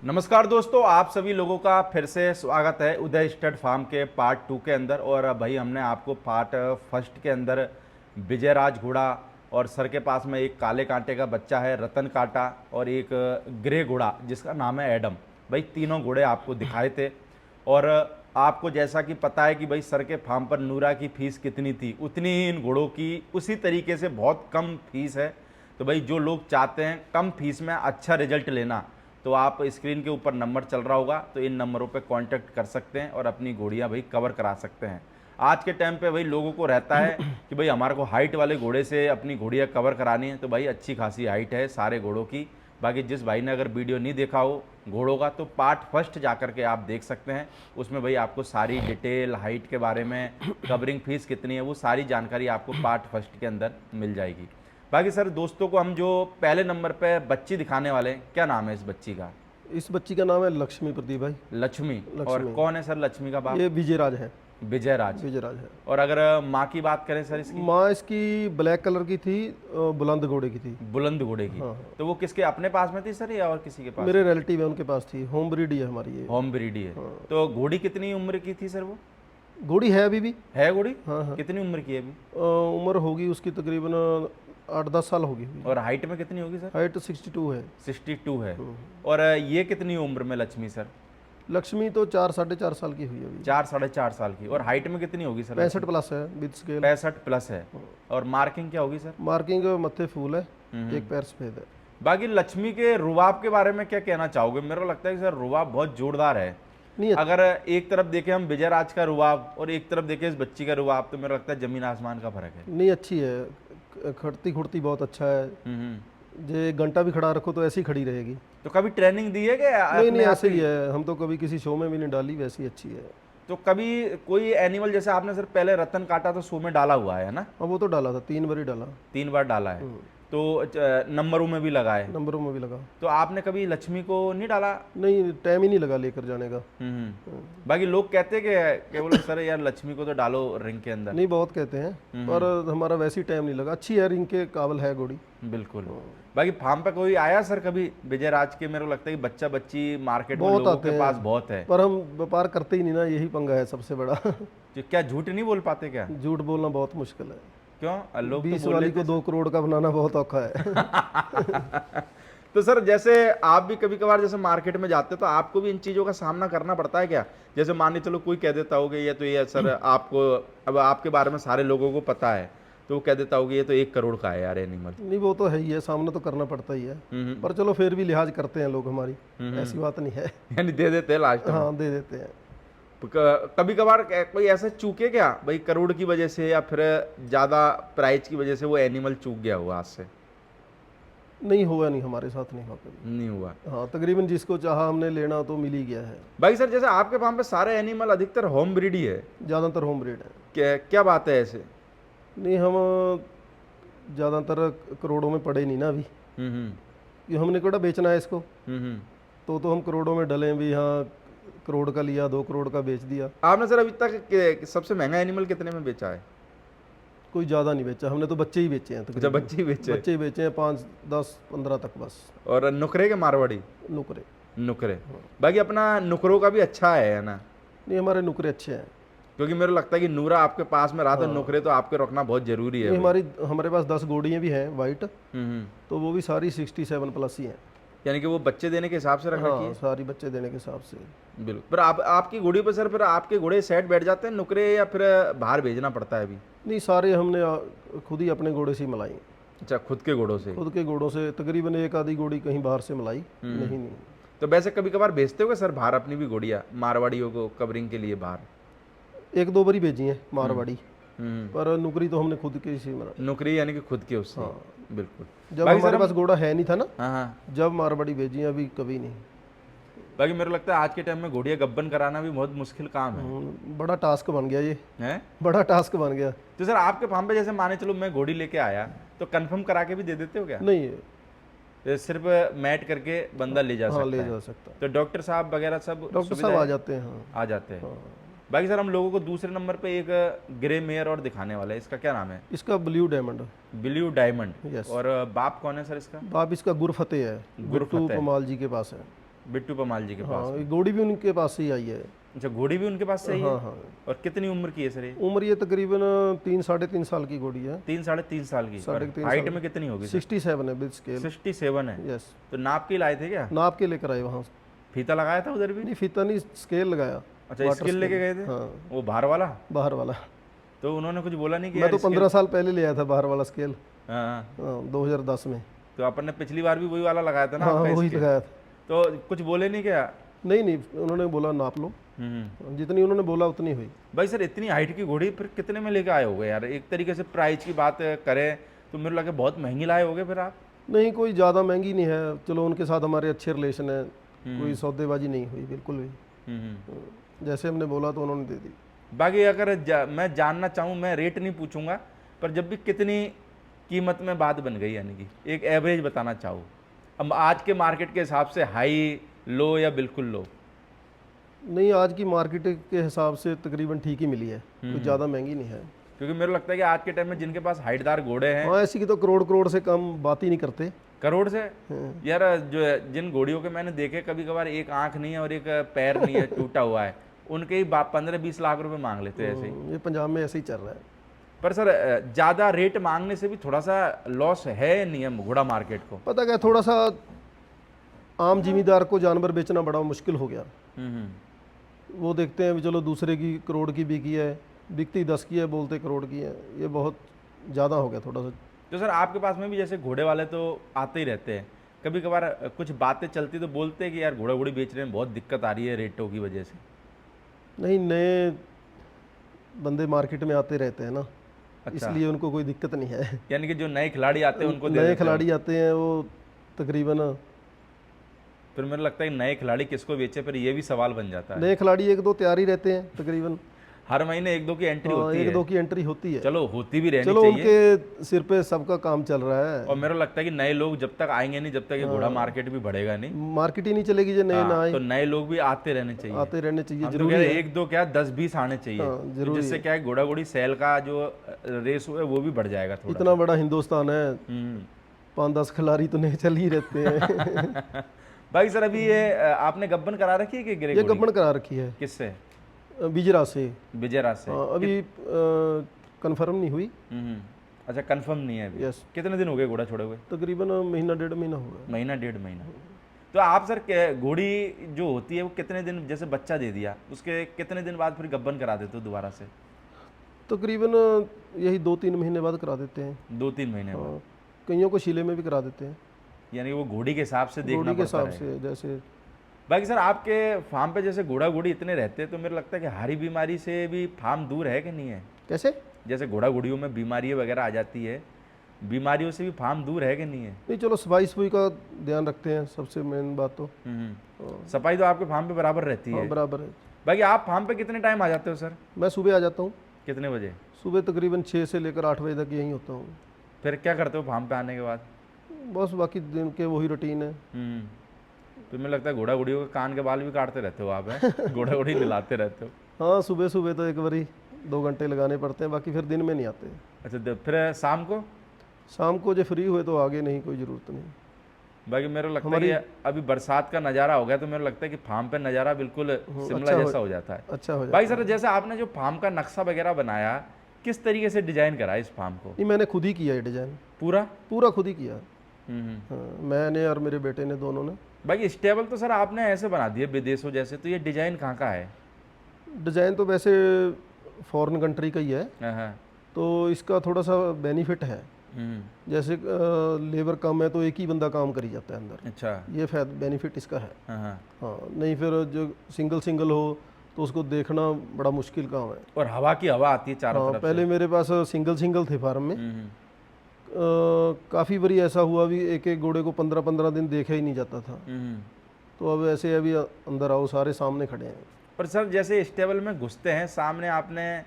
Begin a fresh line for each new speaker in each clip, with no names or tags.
नमस्कार दोस्तों, आप सभी लोगों का फिर से स्वागत है उदय स्टड फार्म के पार्ट 2 के अंदर। और भाई हमने आपको पार्ट फर्स्ट के अंदर विजयराज घोड़ा और सर के पास में एक काले कांटे का बच्चा है रतन कांटा और एक ग्रे घोड़ा जिसका नाम है एडम, भाई तीनों घोड़े आपको दिखाए थे। और आपको जैसा कि पता है कि भाई सर के फार्म पर नूरा की फ़ीस कितनी थी, उतनी ही इन घोड़ों की उसी तरीके से बहुत कम फीस है। तो भाई जो लोग चाहते हैं कम फीस में अच्छा रिजल्ट लेना, तो आप स्क्रीन के ऊपर नंबर चल रहा होगा, तो इन नंबरों पे कांटेक्ट कर सकते हैं और अपनी घोड़ियाँ भाई कवर करा सकते हैं। आज के टाइम पे भाई लोगों को रहता है कि भाई हमारे को हाइट वाले घोड़े से अपनी घोड़ियाँ कवर करानी है, तो भाई अच्छी खासी हाइट है सारे घोड़ों की। बाकी जिस भाई ने अगर वीडियो नहीं देखा हो घोड़ों का, तो पार्ट फर्स्ट जा कर के आप देख सकते हैं। उसमें भाई आपको सारी डिटेल हाइट के बारे में, कवरिंग फीस कितनी है, वो सारी जानकारी आपको पार्ट फर्स्ट के अंदर मिल जाएगी। बाकी सर दोस्तों को हम जो पहले नंबर पे बच्ची दिखाने वाले हैं, क्या नाम है इस बच्ची का?
इस बच्ची का नाम है लक्ष्मी प्रदीप भाई।
लक्ष्मी। और कौन है सर लक्ष्मी का बाप?
ये विजयराज है।
विजयराज।
विजयराज है।
और अगर माँ की बात करें सर इसकी?
माँ इसकी ब्लैक कलर की थी, बुलंद घोड़े की थी।
बुलंद घोड़े की।
हाँ।
तो वो किसके अपने पास में थी सर या और किसी के पास?
मेरे रिलेटिव है, उनके पास थी। होम ब्रीड ही है हमारी ये।
होम ब्रीड है।
हाँ।
तो घोड़ी कितनी उम्र की थी सर वो?
घोड़ी है अभी भी।
है घोड़ी?
हाँ हाँ।
कितनी उम्र की है अभी?
उम्र होगी उसकी तकरीबन 8-10 साल होगी।
और हाइट में कितनी होगी सर?
हाइट 62 है।
62 है। और ये कितनी उम्र में लक्ष्मी सर?
लक्ष्मी तो 4-4.5 साल की हुई अभी।
4-4.5 साल की। और हाइट में कितनी होगी सर?
65 प्लस है विद स्केल।
65 प्लस है। और मार्किंग क्या होगी सर?
मार्किंग मत्थे फूल है, एक पैर सफेद है।
बाकी लक्ष्मी के रुबाब के बारे में क्या कहना चाहोगे? मेरे को लगता है कि सर रुबाब बहुत जोरदार है।
नहीं
अगर एक तरफ देखें हम विजयराज का रुबाब और एक तरफ देखें इस बच्ची का रुबाब, तो मेरे को लगता है जमीन आसमान का फर्क है।
नहीं, अच्छी है, खड़ती खुड़ती बहुत अच्छा है। जे घंटा भी खड़ा रखो तो ऐसी खड़ी रहेगी।
तो कभी ट्रेनिंग दी है क्या?
नहीं, ऐसे ही है। हम तो कभी किसी शो में भी नहीं डाली, वैसी अच्छी है।
तो कभी कोई एनिमल, जैसे आपने सर पहले रतन काटा तो शो में डाला हुआ है ना?
हाँ, वो तो डाला था, 3 बार ही डाला।
3 बार डाला है। तो नंबरों में भी लगा है।
नंबरों में भी लगा।
तो आपने कभी लक्ष्मी को नहीं डाला?
नहीं, टाइम ही नहीं लगा लेकर जाने का।
बाकी लोग कहते हैं कि बोले सर यार लक्ष्मी को तो डालो रिंग के अंदर।
नहीं, बहुत कहते हैं, पर हमारा वैसे ही टाइम नहीं लगा। अच्छी है, रिंग के काबिल है घोड़ी।
बिल्कुल। बाकी फार्म पे कोई आया सर कभी विजयराज के? मेरे को लगता है कि बच्चा बच्ची मार्केट में
बहुत
लोगों
आते
के
हैं,
पास बहुत है,
पर हम व्यापार करते ही नहीं ना, यही पंगा है सबसे बड़ा।
तो क्या झूठ नहीं बोल पाते क्या?
झूठ बोलना बहुत मुश्किल है।
क्यों? लोग
20
तो बोल
वाली
लेते
को 2 करोड़ का बनाना बहुत औखा है।
तो सर जैसे आप भी कभी कभार जैसे मार्केट में जाते हो, तो आपको भी इन चीज़ों का सामना करना पड़ता है क्या? जैसे मान चलो कोई कह देता होगा ये तो ये सर आपको, अब आपके बारे में सारे लोगों को पता है, तो वो कह देता होगा ये तो 1 करोड़ का है यार एनिमल।
नहीं, वो तो है ही है, सामना तो करना पड़ता ही है। पर चलो फिर भी लिहाज करते हैं लोग हमारी, ऐसी बात नहीं है।
यानी दे देते हैं लास्ट में?
हाँ, दे देते हैं।
कभी कभार कोई ऐसा चूके क्या भाई, करोड़ की वजह से या फिर ज़्यादा प्राइस की वजह से वो एनिमल चूक गया हुआ हाथ से?
नहीं हुआ, नहीं, हमारे साथ नहीं हुआ कभी।
नहीं हुआ।
हाँ, तकरीबन जिसको चाहा हमने लेना तो मिल ही गया है।
भाई सर जैसे आपके फार्म पे सारे एनिमल अधिकतर होम ब्रीड ही है?
ज़्यादातर होम ब्रीड है।
क्या बात है ऐसे?
नहीं, हम ज़्यादातर करोड़ों में पड़े नहीं ना अभी, कि हमने कोड़ा बेचना है इसको। तो हम करोड़ों में डले भी। हाँ, करोड़ का लिया, 2 करोड़ का बेच दिया।
आपने सर अभी तक सबसे महंगा एनिमल कितने में बेचा है?
कोई ज़्यादा नहीं बेचा हमने, तो बच्चे ही बेचे हैं।
जब बच्चे ही बेचे?
बच्चे ही बेचे हैं, 5, 10, 15 तक बस।
और नुकरे के मारवाड़ी?
नुकरे।
नुकरे। बाकी अपना नुकरों का भी अच्छा है ना?
नहीं, हमारे नुकरे अच्छे हैं।
क्योंकि मेरे को लगता है कि नूरा आपके पास में रहा, तो नुकरे तो आपके रखना बहुत जरूरी है।
हमारे पास 10 घोड़ियाँ भी हैं वाइट, तो वो भी सारी 67 प्लस ही हैं।
यानी कि वो बच्चे देने के हिसाब से रख रखी है?
सारी बच्चे देने के हिसाब से।
बिल्कुल। पर आपकी घोड़ी पर सर फिर आपके घोड़े सेट बैठ जाते हैं नुकरे, या फिर बाहर भेजना पड़ता है अभी?
नहीं, सारे हमने खुद ही अपने घोड़े से ही मलाई।
अच्छा, खुद के घोड़ों से?
खुद के घोड़ों से, तकरीबन 1 आधी घोड़ी कहीं बाहर से मलाई नहीं।
तो वैसे कभी कभार भेजते हो सर बाहर अपनी भी घोड़ियाँ मारवाड़ियों को कवरिंग के लिए बाहर?
1-2 बारी भेजी है मारवाड़ी, पर नुकरी तो हमने खुद के से मरा।
नुकरी यानी कि खुद के उससे? बिल्कुल।
जब हमारे पास घोड़ा है नहीं था ना,
हाँ,
जब मारवाड़ी भेजी, अभी कभी नहीं।
बाकी मेरे को लगता है आज के टाइम में घोड़िया गब्बन कराना भी बहुत मुश्किल काम है।
बड़ा टास्क बन गया ये
है।
बड़ा टास्क बन गया।
तो सर आपके फार्म पे जैसे माने चलो मैं घोड़ी लेके आया, तो कंफर्म करा के भी दे देते हो क्या?
नहीं,
तो सिर्फ मैट करके बंदा ले जा सकता है?
ले जा सकता है।
तो डॉक्टर साहब वगैरह सब?
डॉक्टर साहब आ जाते हैं। हाँ,
आ जाते हैं। बाकी सर हम लोगों को दूसरे नंबर पे एक ग्रे मेयर और दिखाने वाला है, इसका क्या नाम है?
इसका blue diamond.
Blue diamond.
Yes.
और बाप कौन है सर इसका?
बाप इसका गुरफतेह है, गुरफतू पमाल जी के पास है।
बिट्टू पमाल जी के पास।
हाँ, ये घोड़ी भी उनके पास से ही आई है।
अच्छा, घोड़ी भी उनके पास से ही है?
हाँ हाँ।
और कितनी उम्र की है सर ये?
उम्र ये तकरीबन 3 साढ़े 3 साल की घोड़ी है।
3 साढ़े 3 साल की।
साढ़े
और
3
हाइट
साल
में कितनी होगी सर?
67 है विद स्केल।
67 है।
यस।
तो नाप के लाए थे क्या?
नाप के लेकर आए वहाँ से।
फीता लगाया था उधर भी?
नहीं फीता नहीं, स्केल लगाया।
अच्छा,
वाटर
स्किल लेके गए थे?
हाँ,
वो बाहर वाला?
बाहर वाला।
तो उन्होंने कुछ बोला नहीं कि
मैं
यार
तो
स्किल?
15 साल पहले ले आया था बाहर वाला स्केल।
हाँ।
2010 में।
तो अपन ने पिछली बार भी वही वाला लगाया था ना
हाँ,
आपका
वही
स्केल?
लगाया था।
तो कुछ बोले नहीं क्या?
नहीं नहीं, उन्होंने बोला नाप लो, जितनी उन्होंने बोला उतनी हुई।
भाई सर, इतनी हाइट की घोड़ी फिर कितने में लेके आए होगे यार? एक तरीके से प्राइस की बात करें तो मेरे लगे बहुत महंगी लाए होगे फिर आप।
नहीं, कोई ज़्यादा महंगी नहीं है। चलो, उनके साथ हमारे अच्छे रिलेशन है, कोई सौदेबाजी नहीं हुई बिल्कुल भी। जैसे हमने बोला तो उन्होंने दे दी।
बाकी अगर मैं जानना चाहूँ, मैं रेट नहीं पूछूंगा, पर जब भी कितनी कीमत में बात बन गई, यानी कि एक एवरेज बताना चाहूँ, अब आज के मार्केट के हिसाब से हाई, लो या बिल्कुल लो?
नहीं, आज की मार्केट के हिसाब से तकरीबन ठीक ही मिली है, कोई ज़्यादा महंगी नहीं है।
क्योंकि मेरे लगता है कि आज के टाइम में जिनके पास हाइटदार घोड़े हैं,
हाँ, ऐसी की तो करोड़ करोड़ से कम बात ही नहीं करते।
करोड़ से यार, जो जिन घोड़ियों के मैंने देखे, कभी कभार एक आंख नहीं है और एक पैर नहीं है, टूटा हुआ है, उनके ही 15-20 लाख रुपए मांग लेते हैं ऐसे ही।
ये पंजाब में ऐसे ही चल रहा है।
पर सर, ज़्यादा रेट मांगने से भी थोड़ा सा लॉस है नियम घोड़ा मार्केट को?
पता क्या, थोड़ा सा आम जिमीदार को जानवर बेचना बड़ा मुश्किल हो गया। वो देखते हैं भी चलो दूसरे की करोड़ की बिकी है, बिकती 10 की है, बोलते करोड़ की है। ये बहुत ज़्यादा हो गया थोड़ा सा।
तो सर, आपके पास में भी जैसे घोड़े वाले तो आते ही रहते हैं, कभी कभार कुछ बातें चलती तो बोलते हैं कि यार घोड़ा घोड़ी बेचने में बहुत दिक्कत आ रही है रेटों की वजह से?
नहीं, नए बंदे मार्केट में आते रहते हैं ना।
अच्छा।
इसलिए उनको कोई दिक्कत नहीं है।
यानी कि जो नए खिलाड़ी आते हैं उनको दे
नए
देते हो?
खिलाड़ी आते हैं वो तकरीबन।
फिर मेरे लगता है कि नए खिलाड़ी किसको बेचे, फिर ये भी सवाल बन जाता है।
नए खिलाड़ी 1-2 तैयार ही रहते हैं तकरीबन।
हर महीने 1-2 की एंट्री होती है?
1-2 की एंट्री होती है।
चलो, होती भी रहनी
चलो,
चाहिए।
उनके सिर पे सबका काम चल रहा है।
और मेरा लगता है कि नए लोग जब तक आएंगे नहीं, जब तक ये घोड़ा मार्केट भी बढ़ेगा नहीं।
मार्केट ही नहीं चलेगी जो नए ना आए।
तो नए लोग भी आते रहने चाहिए।
आते रहने चाहिए,
हम तो
जरूरी
कह रहे
है।
हैं 1-2 क्या 10-20 आने चाहिए।
हाँ,
तो जिससे क्या है, घोड़ा घोड़ी सेल का जो रेस है वो भी बढ़ जाएगा थोड़ा।
इतना बड़ा हिंदुस्तान है, 5-10 खिलाड़ी तो नहीं चल ही रहते हैं।
भाई सर, अभी ये आपने गब्बन करा रखी है कि गिरे
ये
घोड़ी?
गब्बन करा रखी है।
किससे?
बिजरा से।
विजयराज से?
हाँ, अभी कंफर्म नहीं हुई।
अच्छा, कंफर्म नहीं है अभी?
यस।
कितने दिन हो गए घोड़ा छोड़े हुए?
तकरीबन महीना 1.5 महीना हो गया।
महीना 1.5 महीना। तो आप सर, घोड़ी जो होती है वो कितने दिन, जैसे बच्चा दे दिया उसके कितने दिन बाद फिर गब्बन करा देते हो दोबारा से?
तकरीबन यही 2-3 महीने बाद करा देते हैं।
2-3 महीने बाद?
हाँ, कईयों को शीले में भी करा देते हैं।
यानी वो घोड़ी के हिसाब से देखना
घोड़ी के
पड़ता
हिसाब
है।
से जैसे।
बाकी सर, आपके फार्म पे जैसे घोड़ा घोड़ी इतने रहते हैं, तो मेरे लगता है कि हारी बीमारी से भी फार्म दूर है कि नहीं है?
कैसे?
जैसे घोड़ा घोड़ियों में बीमारियाँ वगैरह आ जाती है, बीमारियों से भी फार्म दूर है कि नहीं है?
नहीं, चलो सफाई सफाई का ध्यान रखते हैं, सबसे मेन बात तो।
सफाई तो आपके फार्म पे बराबर रहती
हाँ,
है?
बराबर है।
बाकी आप फार्म पे कितने टाइम आ जाते हो सर?
मैं सुबह आ जाता हूँ।
कितने बजे?
सुबह तकरीबन 6 से लेकर 8 बजे तक यहीं होता हूँ।
फिर क्या करते हो फार्म पे आने के बाद?
बस बाकी दिन के वही रूटीन है।
तो मुझे लगता है घोड़ा घोड़ियों के कान के बाल भी काटते रहते हो आप, हैं? घोड़ा घोड़ी नहलाते रहते हो?
हाँ, सुबह सुबह तो एक बारी 2 घंटे लगाने पड़ते हैं, बाकी फिर दिन में नहीं आते।
अच्छा, फिर शाम को?
शाम को जो फ्री हुए तो आगे, नहीं कोई ज़रूरत नहीं।
बाकी मेरे लगता है कि अभी बरसात का नज़ारा हो गया, तो मेरे लगता है कि फार्म पे नज़ारा बिल्कुल शिमला जैसा हो जाता है।
अच्छा हो जाता
भाई सर, जैसे आपने जो फार्म का नक्शा वगैरह बनाया, किस तरीके से डिजाइन करा इस फार्म को?
नहीं, मैंने खुद ही किया ये डिज़ाइन। पूरा खुद ही किया। हाँ, मैंने और मेरे बेटे ने, दोनों ने।
बाकी स्टेबल तो सर आपने ऐसे बना दिए विदेशों जैसे, तो ये डिजाइन कहाँ का है?
डिज़ाइन तो वैसे फॉरेन कंट्री का ही है,
हाँ।
तो इसका थोड़ा सा बेनिफिट है। जैसे लेबर कम है तो एक ही बंदा काम करी जाता है अंदर।
अच्छा।
ये बेनिफिट इसका है।
हाँ।
नहीं, फिर जो सिंगल हो तो उसको देखना बड़ा मुश्किल काम है।
और हवा की हवा आती है चारों तरफ
पहले मेरे पास सिंगल थे फार्म में। काफ़ी बारी ऐसा हुआ भी, एक घोड़े को 15-15 दिन देखा ही नहीं जाता था। तो अब ऐसे अभी अंदर आओ, सारे सामने खड़े हैं।
पर सर, जैसे स्टेबल में घुसते हैं, सामने आपने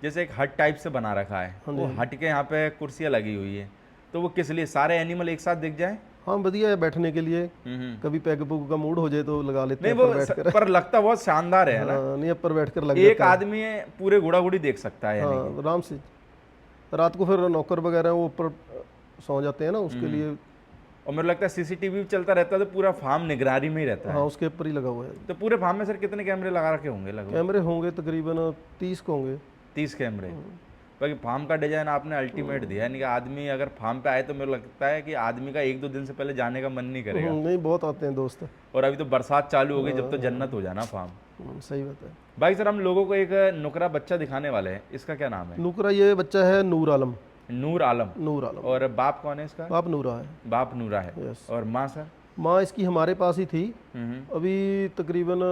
जैसे एक हट टाइप से बना रखा है, वो हट के यहाँ पे कुर्सियाँ लगी हुई है, तो वो किस लिए, सारे एनिमल एक साथ दिख जाए?
हाँ, बढ़िया है बैठने के लिए। कभी पैग पुग का मूड हो जाए तो लगा लेते हैं।
नहीं, पर लगता बहुत शानदार है ना?
नहीं, ऊपर बैठकर लग
एक आदमी पूरे घोड़ा घोड़ी देख सकता है?
हाँ, आराम से। रात को फिर नौकर वगैरह वो ऊपर सौ जाते हैं ना, उसके लिए
और मेरे लगता है सीसीटीवी भी चलता रहता है तो पूरा फार्म निगरानी में ही रहता है।
हाँ, उसके ऊपर ही लगा हुआ है।
तो पूरे फार्म में सर कितने कैमरे लगा रखे होंगे लगभग?
कैमरे होंगे तकरीबन 30 को होंगे।
30 कैमरे। बाकी फार्म का डिजाइन आपने अल्टीमेट दिया है, यानी कि आदमी अगर फार्म पे आए तो मेरे लगता है कि आदमी का 1-2 दिन से पहले जाने का मन नहीं करेगा।
नहीं, बहुत आते हैं दोस्त।
और अभी तो बरसात चालू हो गई, जब तो जन्नत हो जाना फार्म।
सही बात है।
भाई सर हम लोगों को एक नुकरा बच्चा दिखाने वाले हैं, इसका क्या नाम है?
नुकरा, ये बच्चा है नूर आलम।
नूर आलम।
नूर आलम।
और बाप कौन है इसका?
बाप नूरा है।
बाप नूरा है।
यस।
और माँ सर?
माँ इसकी हमारे पास ही थी।
हम्म।
अभी तकरीबन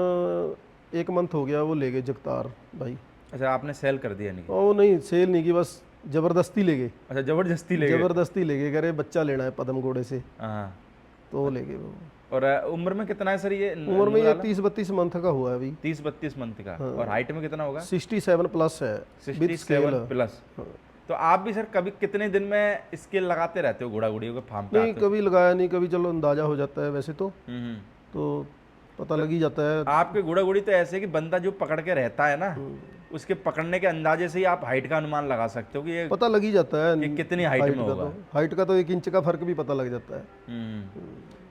1 मंथ हो गया, वो ले गए जगतार भाई।
अच्छा, आपने सेल कर दिया? नहीं,
ओ नहीं, सेल नहीं की, बस जबरदस्ती ले गए।
अच्छा जबरदस्ती ले गए?
जबरदस्ती ले गए, कह रहे बच्चा लेना है पदम घोड़े से,
हाँ।
तो ले गए वो।
और उम्र में कितना है सर ये?
उम्र में ये 30-32 मंथ का हुआ है अभी।
30-32 मंथ का। और हाइट में कितना होगा?
67 प्लस है। with
67
scale।
प्लस। तो आप भी सर कभी कितने दिन में स्केल लगाते रहते हो घोड़ा घोड़ियों के फार्म पे?
नहीं, कभी लगाया नहीं, कभी चलो अंदाजा हो जाता है वैसे तो
हम्म।
तो पता लग ही जाता है।
आपके घोड़ा घोड़ी तो ऐसे कि बंदा जो पकड़ के रहता है ना, उसके पकड़ने के अंदाजे से ही आप हाइट का अनुमान लगा सकते हो कि ये
पता लग ही जाता है
ये कितनी हाइट में होगा।
हाइट का तो 1 इंच का फर्क भी पता लग जाता है।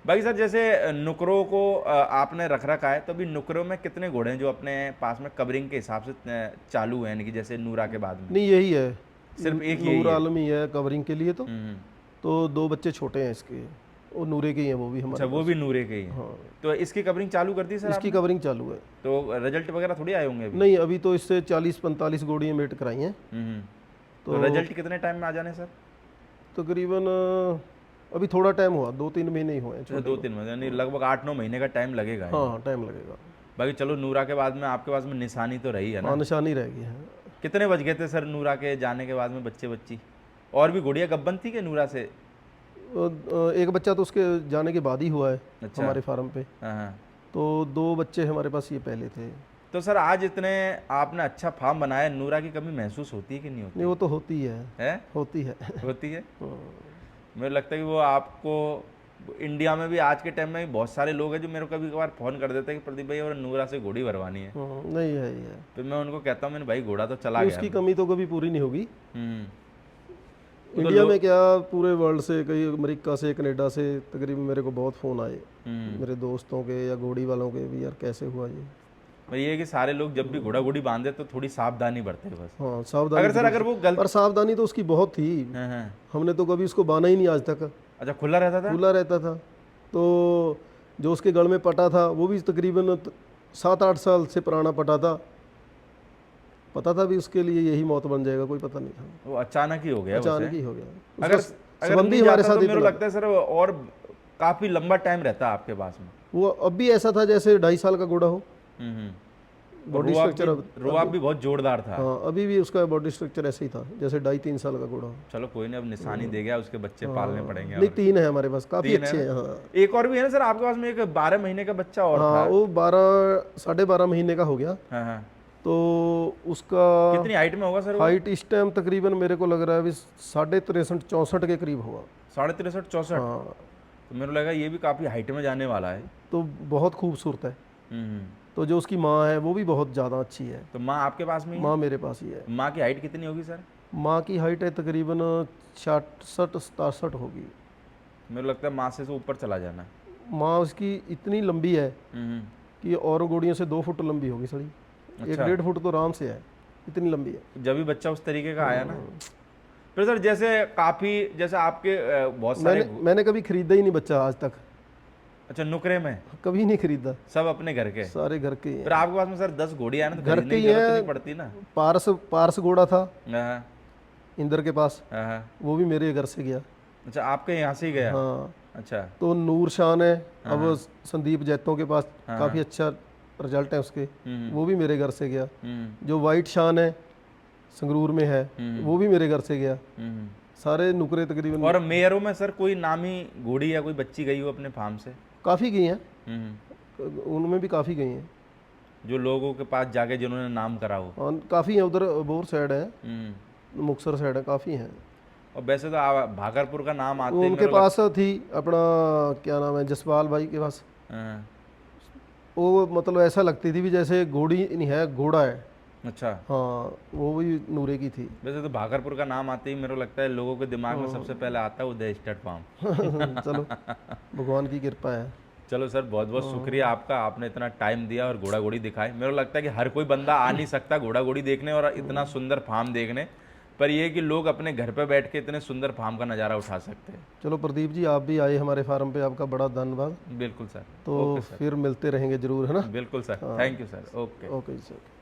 भाई सर जैसे नुकरों को आपने रख रखा है, तो अभी नुकरों में कितने घोड़े हैं जो अपने पास में कवरिंग के हिसाब से चालू हैं, यानी कि जैसे नूरा के बाद में?
नहीं, यही है,
सिर्फ एक यही
नूर
है?
आलम ही है कवरिंग के लिए।
हम्म।
तो 2 बच्चे छोटे हैं इसके, वो नूरे के ही हैं, वो भी
अच्छा,
हमारे।
वो भी नूरे के ही हैं।
हाँ,
तो इसकी कवरिंग चालू कर दी सर
इसकी
आपने?
कवरिंग चालू है।
तो रिजल्ट वगैरह थोड़ी आए होंगे अभी?
नहीं, अभी तो इससे 40-45 गोड़ियाँ मेट कराई हैं।
तो रिजल्ट कितने टाइम में आ जाने सर?
तकरीबन अभी थोड़ा टाइम हुआ, 2-3 महीने ही हुए हैं।
अच्छा, 2-3 महीने, यानी लगभग 8-9 महीने का टाइम लगेगा।
हाँ, टाइम लगेगा।
बाकी चलो, नूरा के बाद में आपके पास में निशानी तो रही है ना?
हाँ, निशानी रह गई है।
कितने बज गए थे सर नूरा के जाने के बाद में बच्चे बच्ची? और भी गुड़िया गब्बन थी कि नूरा से?
एक बच्चा तो उसके जाने के बाद ही हुआ है।
अच्छा।
हमारे फार्म पे
हाँ।
तो 2 बच्चे हमारे पास ये पहले थे।
तो सर आज इतने आपने अच्छा फार्म बनाया, नूरा की कमी महसूस होती है कि नहीं होती?
नहीं, वो तो होती है। होती है।
होती है।
हाँ।
मुझे लगता है कि वो आपको इंडिया में भी आज के टाइम में भी बहुत सारे लोग हैं जो मेरे को कभी कभार फ़ोन कर देते हैं कि प्रदीप भाई और नूरा से घोड़ी भरवानी है।
नहीं है ये।
फिर मैं उनको कहता हूँ मैंने भाई घोड़ा तो चला गया।
उसकी कमी तो कभी पूरी नहीं होगी।
तो
इंडिया में क्या, पूरे वर्ल्ड से, कई अमेरिका से, कनाडा से तकरीबन मेरे को बहुत फ़ोन आए, मेरे दोस्तों के या घोड़ी वालों के भी, यार कैसे हुआ ये।
भाई ये कि सारे लोग जब भी घोड़ा घोड़ी बांधे तो थोड़ी सावधानी बरते बस।
हाँ, सावधानी।
अगर वो गलत,
पर सावधानी तो उसकी बहुत थी। हमने तो कभी उसको बांधा ही नहीं आज तक।
अच्छा, खुला रहता था?
खुला रहता था। तो जो उसके गल में पटा था वो भी तकरीबन 7-8 साल से पुराना पटा था। पता था भी उसके लिए यही मौत बन जाएगा, कोई पता नहीं था।
वो अचानक ही हो गया?
अचानक ही हो गया।
अगर
संबंधी हमारे साथ,
मेरे लगता है सर और काफी लंबा टाइम रहता है आपके पास में।
वो अब भी ऐसा था जैसे 2.5 साल का घोड़ा हो। बॉडी स्ट्रक्चर
रुआब भी बहुत जोरदार था।
हाँ, अभी भी उसका बॉडी स्ट्रक्चर ऐसे ही था जैसे 2.5-3 साल का घोड़ा हो।
चलो कोई नहीं, अब निशानी दे गया, उसके बच्चे पालने पड़ेंगे।
नहीं, 3 है हमारे पास, काफी अच्छे हैं। हाँ,
एक और भी है ना सर आपके पास में, एक 12 महीने का बच्चा और
हाँ,
था।
वो 12-12.5 महीने का हो गया।
हाँ।
तो उसका
कितनी हाइट में होगा सर वो?
हाइट इस टाइम तकरीबन मेरे को लग रहा है 63-64 के करीब होगा।
63-64?
हाँ।
तो मेरे को लगा ये भी काफी हाइट में जाने वाला है।
तो बहुत खूबसूरत है। तो जो उसकी माँ है वो भी बहुत ज़्यादा अच्छी है।
तो माँ आपके पास में ही है?
माँ मेरे पास ही है।
माँ की हाइट कितनी होगी सर?
माँ की हाइट है तकरीबन 66-67 होगी।
मेरे लगता है माँ से तो ऊपर चला जाना।
माँ उसकी इतनी लंबी है कि और घोड़ियों से 2 फुट लंबी होगी सड़ी। 1-1.5 फुट तो आराम से है, इतनी लंबी है।
जब भी बच्चा उस तरीके का आया ना। फिर सर जैसे आपके बहुत सारे
मैंने कभी खरीदा ही नहीं बच्चा आज तक।
अच्छा, नुकरे में
कभी नहीं खरीदा।
सब अपने घर के?
सारे घर के ही।
फिर आपके पास में सर 10 घोड़ियां हैं ना, तो
घर के ही
जरूरत नहीं पड़ती ना।
पारस घोड़ा था
हाँ।
इंदर के पास,
हाँ।
वो भी मेरे घर से गया।
अच्छा, आपके यहाँ से ही गया?
हाँ।
अच्छा।
तो नूर शान है, अब संदीप जैतों के पास काफ़ी अच्छा रिजल्ट है उसके, वो भी मेरे घर से गया। जो वाइट शान है संगरूर में है, वो भी मेरे घर से गया। सारे नुकरे तकरीबन।
और मेयरों में सर कोई नामी घोड़ी या कोई बच्ची गई हो अपने फार्म से?
काफ़ी गई हैं, उनमें भी काफ़ी गई हैं
जो लोगों के पास जाके जिन्होंने नाम करा हो।
और काफ़ी हैं, उधर बोर साइड है, मुक्तसर साइड है, काफ़ी हैं।
और वैसे तो भागलपुर का नाम आते
उनके पास थी अपना, क्या नाम है, जसपाल भाई के पास। वो मतलब ऐसा लगती थी भी जैसे घोड़ी नहीं है, घोड़ा है।
अच्छा,
हाँ वो भी नूरे की थी।
वैसे तो भागलपुर का नाम आते ही मेरे को लगता है लोगों के दिमाग में सबसे पहले आता है उदय स्टड फार्म।
चलो भगवान की कृपा है।
चलो सर, बहुत बहुत शुक्रिया आपका, आपने इतना टाइम दिया और घोड़ा घोड़ी दिखाए। मेरे को लगता है कि हर कोई बंदा आ नहीं सकता घोड़ा घोड़ी देखने और इतना सुंदर फार्म देखने, पर ये है कि लोग अपने घर पे बैठ के इतने सुंदर फार्म का नज़ारा उठा सकते हैं।
चलो प्रदीप जी, आप भी आए हमारे फार्म पे, आपका बड़ा धन्यवाद।
बिल्कुल सर।
तो
ओके सर।
फिर मिलते रहेंगे जरूर, है ना।
बिल्कुल सर,
हाँ,
thank you sir. Okay.
Okay जी, ओके।